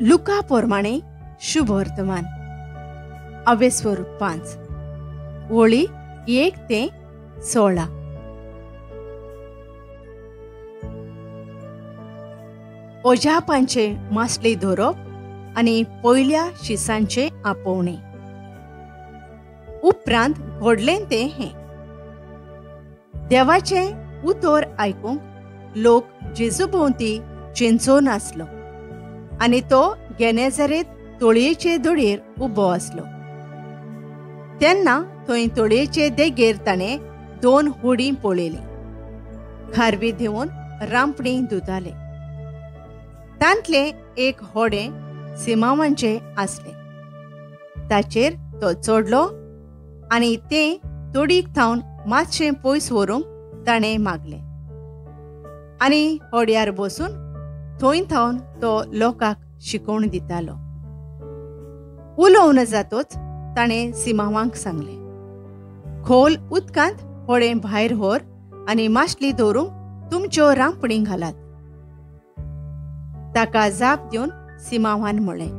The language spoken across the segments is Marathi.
लुका पोरमाणे शुभ वर्तमान अवेस्वरूप 5 ओळी 1 ते 16. ओझापांचे मासली धरप आनी पयल्या शिसांचे आपोवणे. उपरांत घडलें तें हें. देवाचें उतर आयकूंक लोक जेजू भोंवती चिंचोन आसलो आनी तो गेनेझारेत तळयेचे दोडयेर उबो आसलो. तेन्ना थंय तळयेचे देगेर ताणें 2 होडी पळयली. खारवी देंवन रांपणी धुताले. तांतले एक होडें सिमावांचे आसले. ताचेर तो चडलो आनी तें तोडीक थावन मातशें पयस व्हरूंक ताणें मागलें. आनी होड्यार बसून थंय थावन तो लोकांक शिकोवन दितालो. उलोवन जातोच ताणें सिमावांक सांगलें, खोल उदकांत होडें भायर व्हर आनी माशली दवरूंक तुमच्यो रांपणी घालात. ताका जाप दिवन सिमावान म्हळें,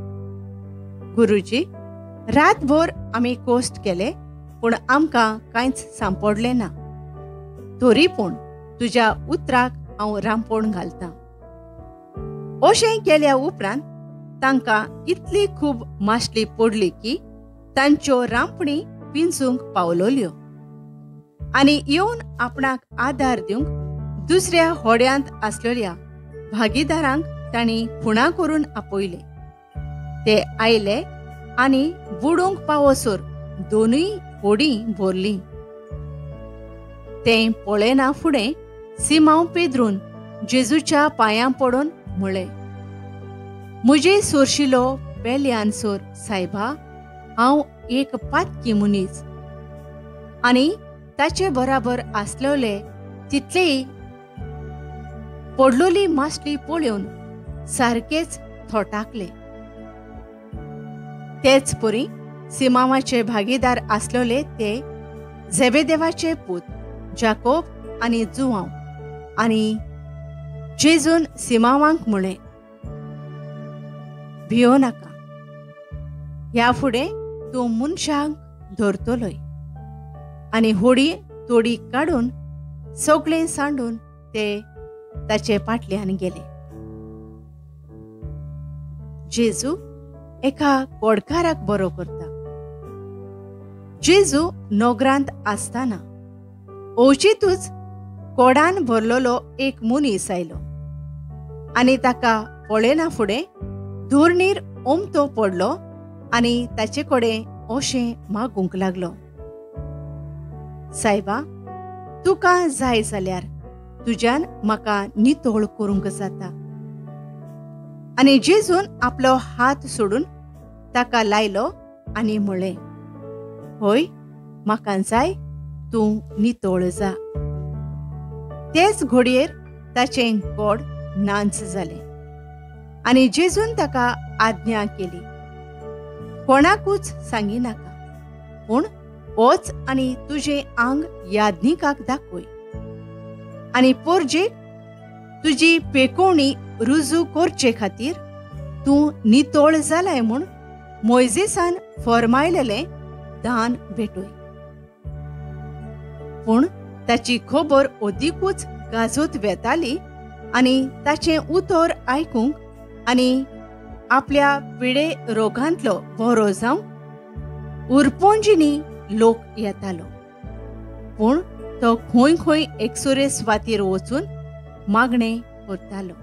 गुरुजी, रातभर आमी कोश्ट केले पूण आमकां कांयच सांपडलें ना. तरी पूण तुज्या उतराक हांव रांपोण घालतां. अशें केल्या उपरांत तांकां इतली खूब माशली पडली की तांच्यो रांपणी पिंजूंक पावलोल्यो. आनी येवन आपणाक आदार दिवंक दुसऱ्या होड्यांत आसलेल्या भागीदारांक तांणी खुणा करून आपयले. ते आयले आनी बुडूंक पावसर दोनूय होडी भरली. तें पळयना फुडें सिमांव पेद्रून जेजूच्या पांयां पडोन म्हळें, म्हजे सोरशिलो पेल्यानसोर सायबा, हांव एक पातकी मनीस आनी ताचे बराबर आसलेले तितलेय पडलोली मासली पळोवन सारकेच थोटाकले. तेच परी सिमावाचे भागीदार आसलेले ते झेबेदेवाचे पूत जाकोब आनी जुआंव. आनी जेजून सिमावांक म्हळें, भियो नाका. ह्या फुडें तूं मनशांक धरतलोय. आनी होडी तोडी काडून सगळें सांडून ते ताचे फाटल्यान गेले. जेजू एका कोडकाराक बरो करता. जेजू नोगरांत आसतना ओचितूच कोडान भरलोलो एक मनीस आयलो आनी ताका पळयना फुडें धुरणीर ओमतो पडलो आनी ताचे कडेन अशें मागूंक लागलो, सायबा, तुका जाय जाल्यार तुज्यान म्हाका नितोळ करूंक जाता. आनी जेजून आपलो हात सोडून ताका लायलो आनी म्हळें, होय, म्हाका जाय, तूं नितोळ जा. तेच घडयेर ताचें कोड नांच जालें. आनी जेजून ताका आज्ञा केली, कोणाकूच सांगी नाका, पूण वच आनी तुजें आंग याज्ञिकाक दाखय. आनी पोरजेक तुजी पेकोवणी रुजू करचे खातीर तूं नितोळ जालाय म्हूण मोइजेसान फर्मायलेलें दान भेटय. पूण ताची खबर ओदीकूच गाजोत वेताली आनी ताचें उतर आयकूंक आनी आपल्या पिडे रोगांतलो बरो जावंक उरपोंजिनी लोक येतालो. पूण तो खंय खंय एकसुरे सुवातेर वचून मागणें करतालो.